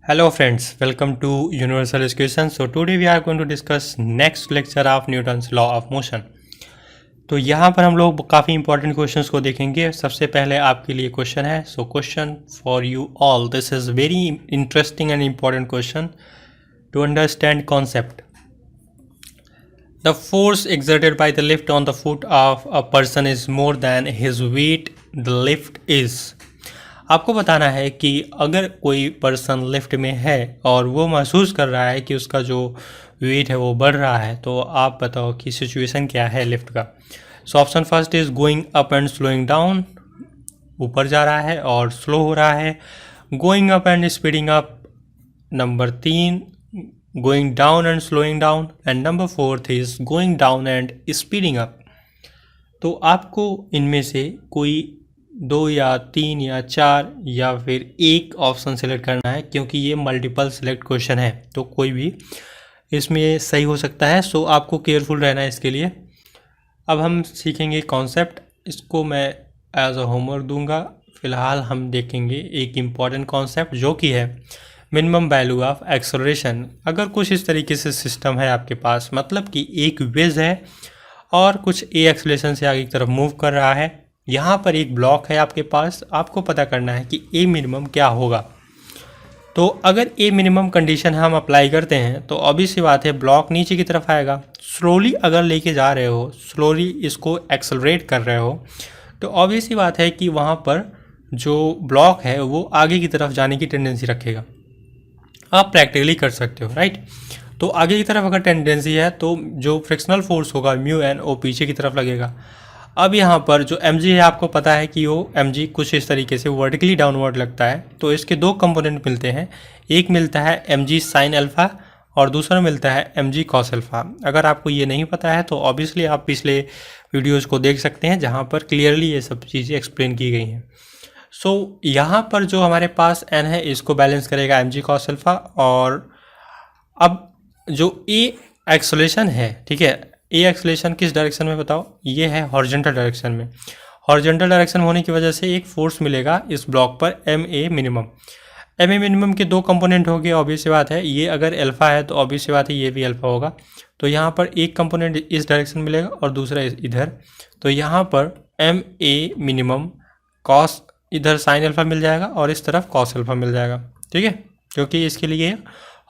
Hello friends, welcome to Universal Equation. So today we are going to discuss next lecture of Newton's law of motion. तो यहाँ पर हम लोग काफ़ी important questions को देखेंगे। सबसे पहले आपके लिए क्वेश्चन है, so question for you all, this is very interesting and important question to understand concept. The force exerted by the lift on the foot of a person is more than his weight the lift is। आपको बताना है कि अगर कोई person lift में है और वो महसूस कर रहा है कि उसका जो वेट है वो बढ़ रहा है, तो आप बताओ कि सिचुएशन क्या है लिफ्ट का। So option first is going up and slowing down, ऊपर जा रहा है और स्लो हो रहा है। Going up and speeding up, number 3 going down and slowing down, and number 4 is going down and speeding up. तो आपको इनमें से कोई 2 या 3 या 4 या फिर एक ऑप्शन सेलेक्ट करना है, क्योंकि ये मल्टीपल सेलेक्ट क्वेश्चन है तो कोई भी इसमें सही हो सकता है। सो आपको केयरफुल रहना है इसके लिए। अब हम सीखेंगे कॉन्सेप्ट, इसको मैं एज अ होमवर्क दूंगा। फ़िलहाल हम देखेंगे एक इम्पॉर्टेंट कॉन्सेप्ट जो कि है मिनिमम वैल्यू ऑफ एक्सेलरेशन। अगर कुछ इस तरीके से सिस्टम है आपके पास, मतलब कि एक वेज है और कुछ ए एक्सेलरेशन से आगे की तरफ मूव कर रहा है, यहाँ पर एक ब्लॉक है आपके पास, आपको पता करना है कि ए मिनिमम क्या होगा। तो अगर ए मिनिमम कंडीशन हम अप्लाई करते हैं तो ऑब्वियस सी बात है ब्लॉक नीचे की तरफ आएगा। स्लोली अगर लेके जा रहे हो, स्लोली इसको एक्सेलरेट कर रहे हो, तो ऑब्वियस सी बात है कि वहाँ पर जो ब्लॉक है वो आगे की तरफ जाने की टेंडेंसी रखेगा। आप प्रैक्टिकली कर सकते हो, राइट। तो आगे की तरफ अगर टेंडेंसी है तो जो फ्रिक्शनल फोर्स होगा म्यू एन वो पीछे की तरफ लगेगा। अब यहाँ पर जो mg है, आपको पता है कि वो mg कुछ इस तरीके से वर्टिकली डाउनवर्ड लगता है। तो इसके दो कंपोनेंट मिलते हैं, एक मिलता है mg साइन अल्फ़ा और दूसरा मिलता है mg कॉस अल्फ़ा। अगर आपको ये नहीं पता है तो ऑब्वियसली आप पिछले वीडियोज़ को देख सकते हैं जहाँ पर क्लियरली ये सब चीज़ें एक्सप्लेन की गई हैं। सो यहाँ पर जो हमारे पास n है इसको बैलेंस करेगा mg कॉस अल्फ़ा। और अब जो ए एक्सेलरेशन है, ठीक है, ए एक्सेलरेशन किस डायरेक्शन में बताओ, ये है हॉरिजॉन्टल डायरेक्शन में। हॉरिजॉन्टल डायरेक्शन होने की वजह से एक फोर्स मिलेगा इस ब्लॉक पर m a minimum. M a minimum के दो कंपोनेंट हो गए, ऑब्वियस सी बात है। ये अगर अल्फ़ा है तो ऑब्वियस सी बात है ये भी अल्फ़ा होगा। तो यहाँ पर एक कंपोनेंट इस डायरेक्शन मिलेगा और दूसरा इधर। तो यहाँ पर एम ए मिनिमम कॉस, इधर साइन अल्फ़ा मिल जाएगा और इस तरफ कॉस अल्फ़ा मिल जाएगा, ठीक है, क्योंकि इसके लिए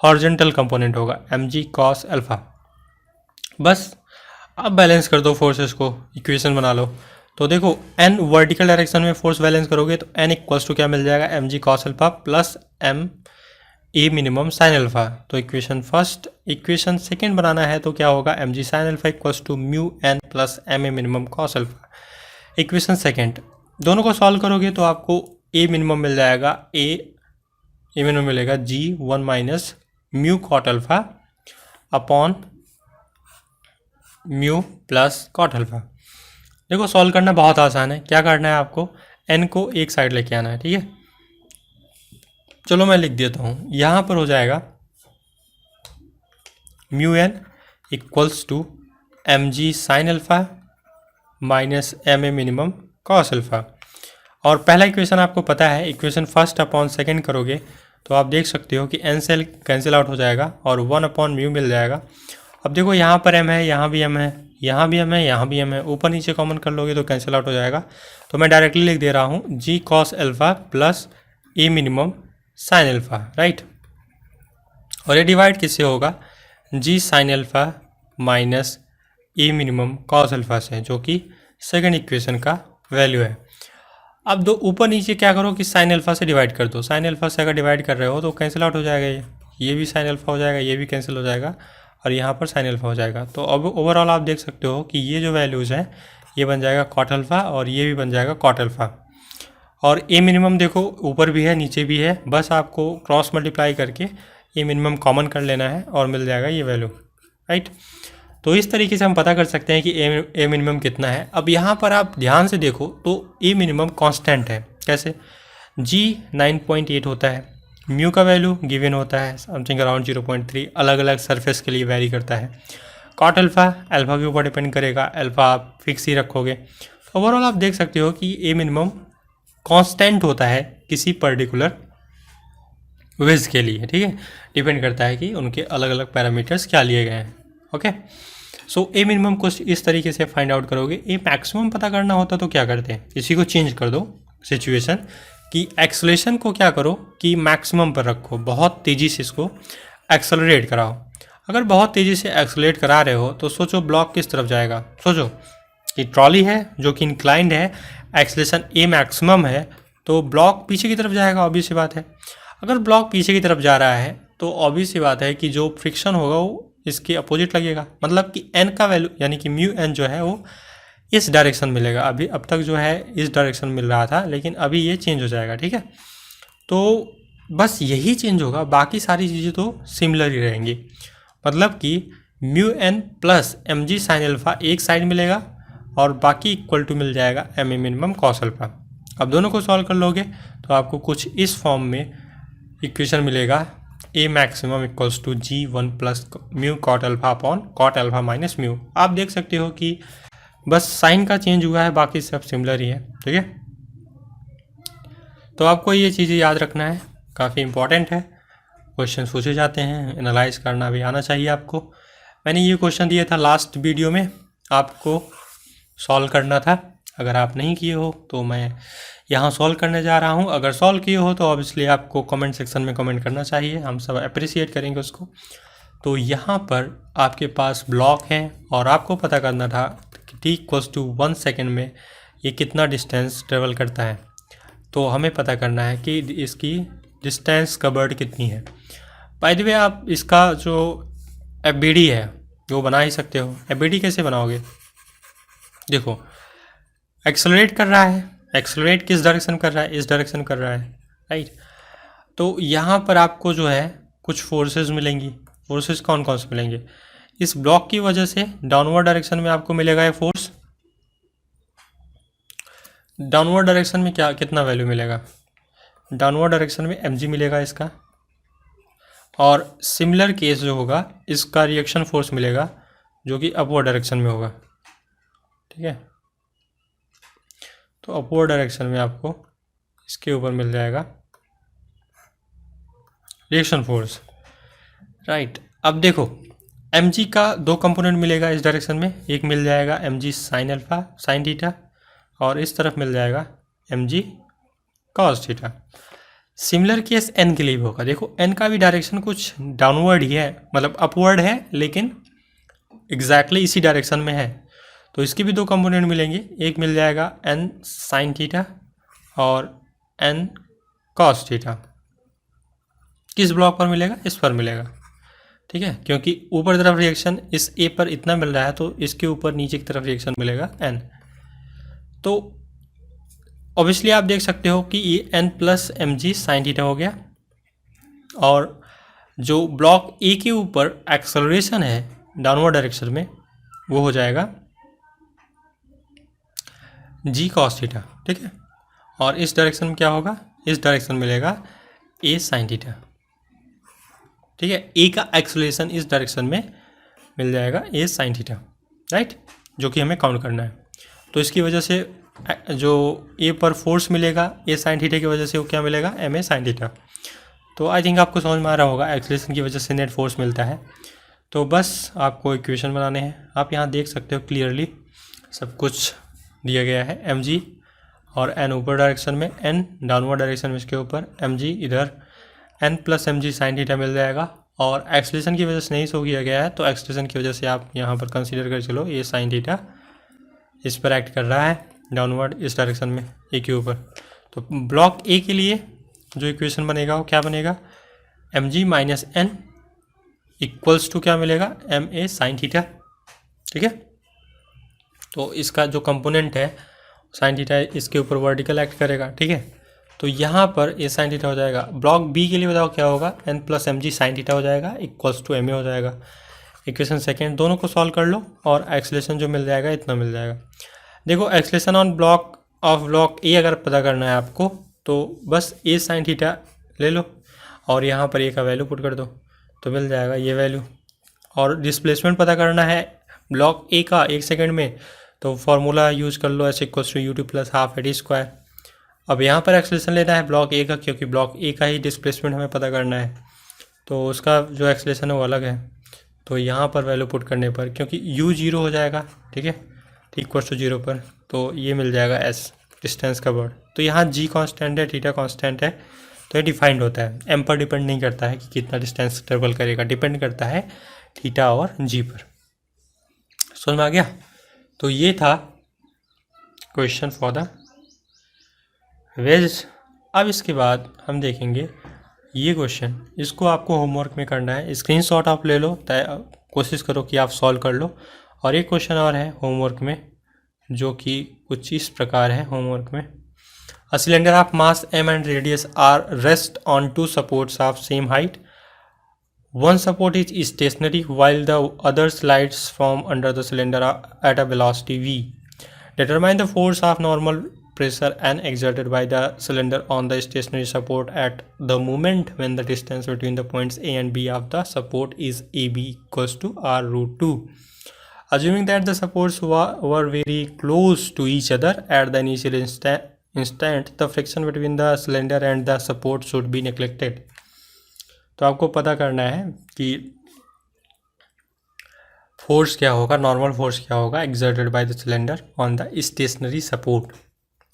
हॉरिजॉन्टल कंपोनेंट होगा एम जी कॉस अल्फ़ा। बस अब बैलेंस कर दो फोर्सेस को, इक्वेशन बना लो। तो देखो n वर्टिकल डायरेक्शन में फोर्स बैलेंस करोगे तो n इक्वल्स टू क्या मिल जाएगा, m g cos alpha plus m a minimum sine alpha. तो इक्वेशन फर्स्ट। इक्वेशन सेकंड बनाना है तो क्या होगा, m g sine alpha equals to mu n plus m a minimum cos alpha. Equation second, दोनों को सॉल्व करोगे तो आपको ए मिनिमम मिल जाएगा, ए मिनिमम मिलेगा g 1 minus mu cot alpha upon mu plus cot alpha. देखो सॉल्व करना बहुत आसान है। क्या करना है आपको, n को एक साइड लेके आना है, ठीक है। चलो मैं लिख देता हूँ, यहाँ पर हो जाएगा mu n equals to m g sine alpha minus m a minimum cos alpha. और पहला इक्वेशन आपको पता है, इक्वेशन फर्स्ट अपॉन सेकेंड करोगे तो आप देख सकते हो कि n से कैंसिल आउट हो जाएगा और 1 अपॉन म्यू मिल जाएगा। अब देखो यहाँ पर m है, यहाँ भी m है, यहाँ भी m है, यहाँ भी m है, ऊपर नीचे कॉमन कर लोगे तो कैंसिल आउट हो जाएगा। तो मैं डायरेक्टली लिख दे रहा हूँ g कॉस अल्फ़ा प्लस ए मिनिमम साइन अल्फ़ा, राइट। और ये डिवाइड किससे होगा, g साइन अल्फ़ा माइनस ए मिनिमम कॉस अल्फ़ा से, जो कि सेकेंड इक्वेशन का वैल्यू है। अब दो ऊपर नीचे क्या करो कि साइन अल्फ़ा से डिवाइड कर दो। साइन अल्फ़ा से अगर डिवाइड कर रहे हो तो कैंसिल आउट हो जाएगा, ये भी साइन अल्फ़ा हो जाएगा, ये भी कैंसिल हो जाएगा और यहाँ पर साइन अल्फ़ा हो जाएगा। तो अब ओवरऑल आप देख सकते हो कि ये जो वैल्यूज़ हैं ये बन जाएगा कॉट अल्फ़ा और ये भी बन जाएगा कॉट अल्फ़ा। और ए मिनिमम देखो ऊपर भी है नीचे भी है, बस आपको क्रॉस मल्टीप्लाई करके ए मिनिमम कॉमन कर लेना है और मिल जाएगा ये वैल्यू, राइट। तो इस तरीके से हम पता कर सकते हैं कि ए मिनिमम कितना है। अब यहाँ पर आप ध्यान से देखो तो ए मिनिमम कांस्टेंट है। कैसे, जी 9.8 होता है, म्यू का वैल्यू गिवन होता है समथिंग अराउंड 0.3, अलग अलग सरफेस के लिए वेरी करता है। कॉट अल्फ़ा अल्फ़ा के ऊपर डिपेंड करेगा, अल्फ़ा आप फिक्स ही रखोगे। ओवरऑल आप देख सकते हो कि ए मिनिमम कांस्टेंट होता है किसी पर्टिकुलर विज के लिए, ठीक है, डिपेंड करता है कि उनके अलग अलग पैरामीटर्स क्या लिए गए हैं। ओके, सो ए मिनिमम को इस तरीके से फाइंड आउट करोगे। ए मैक्सिमम पता करना होता तो क्या करते हैं, इसी को चेंज कर दो सिचुएशन कि एक्सेलरेशन को क्या करो कि मैक्सिमम पर रखो, बहुत तेज़ी से इसको एक्सेलरेट कराओ। अगर बहुत तेज़ी से एक्सेलरेट करा रहे हो तो सोचो ब्लॉक किस तरफ जाएगा। सोचो कि ट्रॉली है जो कि इंक्लाइंड है, एक्सेलरेशन ए मैक्सिमम है, तो ब्लॉक पीछे की तरफ जाएगा, ऑब्वियस सी बात है। अगर ब्लॉक पीछे की तरफ जा रहा है तो ऑब्वियस सी बात है कि जो फ्रिक्शन होगा वो इसके अपोजिट लगेगा, मतलब कि एन का वैल्यू यानी कि म्यू एन जो है वो इस डायरेक्शन मिलेगा। अभी अब तक जो है इस डायरेक्शन मिल रहा था, लेकिन अभी ये चेंज हो जाएगा, ठीक है। तो बस यही चेंज होगा, बाकी सारी चीज़ें तो सिमिलर ही रहेंगी। मतलब कि mu n plus m g sine alpha एक साइड मिलेगा और बाकी इक्वल टू मिल जाएगा m a minimum cos alpha. अब दोनों को सॉल्व कर लोगे तो आपको कुछ इस फॉर्म में इक्वेशन मिलेगा, a maximum equals to g one plus mu cot alpha upon cot alpha minus mu. आप देख सकते हो कि बस साइन का चेंज हुआ है, बाकी सब सिमिलर ही है, ठीक है। तो आपको ये चीज़ें याद रखना है, काफ़ी इंपॉर्टेंट है। क्वेश्चन पूछे जाते हैं, एनालाइज करना भी आना चाहिए आपको। मैंने ये क्वेश्चन दिया था लास्ट वीडियो में, आपको सॉल्व करना था। अगर आप नहीं किए हो तो मैं यहाँ सॉल्व करने जा रहा हूँ। अगर सॉल्व किए हो तो ऑब्वियसली आपको कमेंट सेक्शन में कमेंट करना चाहिए, हम सब अप्रिसिएट करेंगे उसको। तो यहाँ पर आपके पास ब्लॉक है और आपको पता करना था कि t इक्वल्स टू 1 सेकेंड में ये कितना डिस्टेंस ट्रेवल करता है। तो हमें पता करना है कि इसकी डिस्टेंस कवर्ड कितनी है। बाय द वे आप इसका जो FBD है वो बना ही सकते हो। FBD कैसे बनाओगे, देखो एक्सेलरेट कर रहा है, एक्सेलरेट किस डायरेक्शन कर रहा है, इस डायरेक्शन कर रहा है, राइट। तो यहाँ पर आपको जो है कुछ फोर्सेस मिलेंगी। फोर्सेस कौन कौन से मिलेंगे, इस ब्लॉक की वजह से डाउनवर्ड डायरेक्शन में आपको मिलेगा ये फोर्स। डाउनवर्ड डायरेक्शन में क्या कितना वैल्यू मिलेगा, डाउनवर्ड डायरेक्शन में mg मिलेगा इसका। और सिमिलर केस जो होगा इसका रिएक्शन फोर्स मिलेगा जो कि अपवर्ड डायरेक्शन में होगा, ठीक है। तो अपवर्ड डायरेक्शन में आपको इसके ऊपर मिल जाएगा रिएक्शन फोर्स, राइट। अब देखो mg का दो कंपोनेंट मिलेगा इस डायरेक्शन में, एक मिल जाएगा mg sine alpha sine theta और इस तरफ मिल जाएगा mg cos theta. Similar case n के लिए भी होगा। देखो n का भी डायरेक्शन कुछ डाउनवर्ड ही है, मतलब अपवर्ड है, लेकिन एग्जैक्टली इसी डायरेक्शन में है। तो इसके भी दो कंपोनेंट मिलेंगे, एक मिल जाएगा n साइन थीटा और n कॉस थीटा। किस ब्लॉक पर मिलेगा, इस पर मिलेगा, ठीक है, क्योंकि ऊपर तरफ रिएक्शन इस a पर इतना मिल रहा है तो इसके ऊपर नीचे की तरफ रिएक्शन मिलेगा n। तो ऑब्वियसली आप देख सकते हो कि ये n plus m g sine theta हो गया और जो ब्लॉक ए के ऊपर एक्सेलरेशन है डाउनवर्ड डायरेक्शन में वो हो जाएगा जी कॉस थीटा, ठीक है। और इस डायरेक्शन में क्या होगा, इस डायरेक्शन मिलेगा ए साइन थीटा, ठीक है। ए का एक्सेलरेशन इस डायरेक्शन में मिल जाएगा ए साइन थीटा, राइट, जो कि हमें काउंट करना है। तो इसकी वजह से जो ए पर फोर्स मिलेगा ए साइन थीटा की वजह से वो क्या मिलेगा, एम ए साइन थीटा। तो आई थिंक आपको समझ में आ रहा होगा, एक्सेलरेशन की वजह से नेट फोर्स मिलता है। तो बस आपको इक्वेशन बनाने हैं। आप यहाँ देख सकते हो क्लियरली सब कुछ दिया गया है, एम जी और एन ऊपर डायरेक्शन में, एन डाउनवर्ड डायरेक्शन में इसके ऊपर, एम जी इधर, N plus m g sine theta मिल जाएगा। और एक्सेलरेशन की वजह से नहीं शो किया गया है तो एक्सेलरेशन की वजह से आप यहाँ पर कंसीडर कर चलो ये साइन थीटा इस पर एक्ट कर रहा है डाउनवर्ड इस डायरेक्शन में ए के ऊपर। तो ब्लॉक ए के लिए जो इक्वेशन बनेगा वो क्या बनेगा, m g minus n equals to क्या मिलेगा, एम ए साइन थीटा, ठीक है। तो इसका जो कंपोनेंट है साइन थीटा इसके ऊपर वर्टिकल एक्ट करेगा, ठीक है। तो यहाँ पर ए साइन थीटा हो जाएगा। ब्लॉक बी के लिए बताओ क्या होगा, n plus m g sine theta हो जाएगा इक्वल्स टू एम ए हो जाएगा। इक्वेशन सेकेंड दोनों को सॉल्व कर लो और एक्सेलरेशन जो मिल जाएगा इतना मिल जाएगा। देखो acceleration on block of block ए अगर पता करना है आपको तो बस ए साइन थीटा ले लो और यहाँ पर ए का वैल्यू पुट कर दो तो मिल जाएगा ये वैल्यू। और डिस्प्लेसमेंट पता करना है ब्लॉक ए का 1 सेकेंड में तो फॉर्मूला यूज कर लो, s equals to u t plus half a d square. अब यहाँ पर एक्सेलरेशन लेना है ब्लॉक ए का, क्योंकि ब्लॉक ए का ही डिस्प्लेसमेंट हमें पता करना है, तो उसका जो एक्सेलरेशन है वो अलग है। तो यहाँ पर वैल्यू पुट करने पर, क्योंकि u 0 हो जाएगा, ठीक है, इक्वल टू 0 पर, तो ये मिल जाएगा s डिस्टेंस का वर्ड। तो यहाँ g कांस्टेंट है, थीटा कांस्टेंट है, तो ये डिफाइंड होता है, m पर डिपेंड नहीं करता है कि कितना डिस्टेंस ट्रेवल करेगा, डिपेंड करता है थीटा और g पर। समझ में आ गया? तो ये था क्वेश्चन फॉर द वेज। अब इसके बाद हम देखेंगे ये क्वेश्चन, इसको आपको होमवर्क में करना है, स्क्रीनशॉट आप ले लो, कोशिश करो कि आप सॉल्व कर लो। और एक क्वेश्चन और है होमवर्क में, जो कि कुछ इस प्रकार है होमवर्क में। A cylinder of mass m and radius r rest on two supports of same height. One support is stationary while the other slides from under the cylinder at a velocity v. Determine the force of normal pressure and exerted by the cylinder on the stationary support at the moment when the distance between the points A and B of the support is AB equals to R root 2. Assuming that the supports were very close to each other at the initial instant, the friction between the cylinder and the support should be neglected. तो आपको पता करना है कि force क्या होगा, normal force क्या होगा exerted by the cylinder on the stationary support.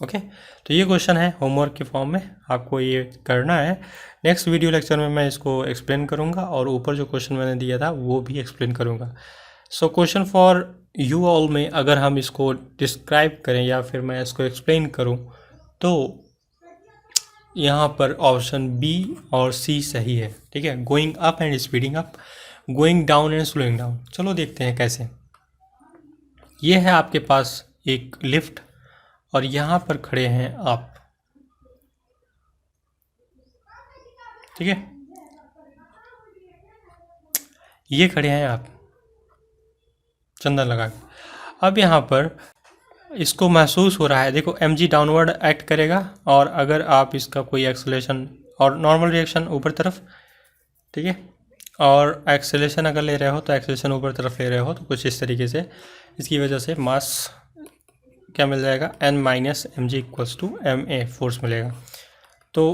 Okay, तो ये क्वेश्चन है होमवर्क के फॉर्म में, आपको ये करना है। नेक्स्ट वीडियो लेक्चर में मैं इसको एक्सप्लेन करूँगा, और ऊपर जो क्वेश्चन मैंने दिया था वो भी एक्सप्लेन करूँगा। सो क्वेश्चन फॉर यू ऑल में अगर हम इसको डिस्क्राइब करें या फिर मैं इसको एक्सप्लेन करूँ, तो यहाँ पर ऑप्शन बी और सी सही है, ठीक है। Going up and speeding up, going down and slowing down. चलो देखते हैं कैसे। ये है आपके पास एक लिफ्ट, और यहाँ पर खड़े हैं आप, ठीक है, ये खड़े हैं आप चंदन लगा के। अब यहाँ पर इसको महसूस हो रहा है, देखो mg डाउनवर्ड एक्ट करेगा, और अगर आप इसका कोई एक्सेलरेशन और नॉर्मल रिएक्शन ऊपर तरफ, ठीक है, और एक्सेलरेशन अगर ले रहे हो तो एक्सेलरेशन ऊपर तरफ ले रहे हो, तो कुछ इस तरीके से इसकी वजह से मास क्या मिल जाएगा, n minus m g equals to m a force मिलेगा। तो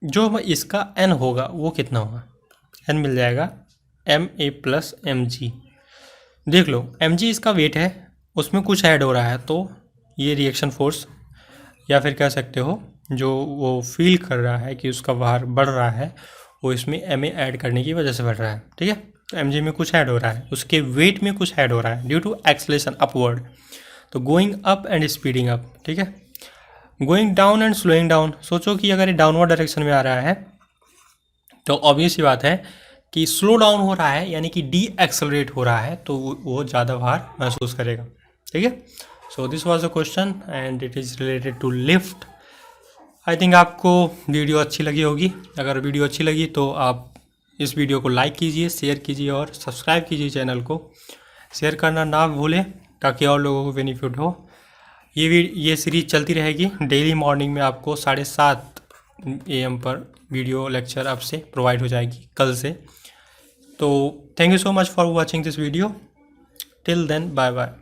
जो इसका n होगा वो कितना होगा, n मिल जाएगा m a plus m g. देख लो एम जी इसका वेट है, उसमें कुछ ऐड हो रहा है, तो ये रिएक्शन फोर्स, या फिर कह सकते हो जो वो फील कर रहा है कि उसका भार बढ़ रहा है, वो इसमें एम ए ऐड करने की वजह से बढ़ रहा है, ठीक है। तो एम जी में कुछ ऐड हो रहा है, उसके वेट में कुछ ऐड हो रहा है ड्यू टू एक्सेलरेशन अपवर्ड। तो going up and speeding up, ठीक है। Going down and slowing down, सोचो कि अगर ये डाउनवर्ड डायरेक्शन में आ रहा है, तो ऑब्वियस सी बात है कि स्लो डाउन हो रहा है, यानी कि डी एक्सेलरेट हो रहा है, तो वो ज़्यादा भार महसूस करेगा, ठीक है। So this was a question and it is related to lift. I think आपको वीडियो अच्छी लगी होगी। अगर वीडियो अच्छी लगी तो आप इस वीडियो को लाइक कीजिए, शेयर कीजिए और सब्सक्राइब कीजिए चैनल को। शेयर करना ना भूलें ताकि और लोगों को बेनिफिट हो। ये सीरीज चलती रहेगी, डेली मॉर्निंग में आपको 7:30 AM पर वीडियो लेक्चर आपसे प्रोवाइड हो जाएगी कल से। तो thank you so much for watching this video. Till then bye bye.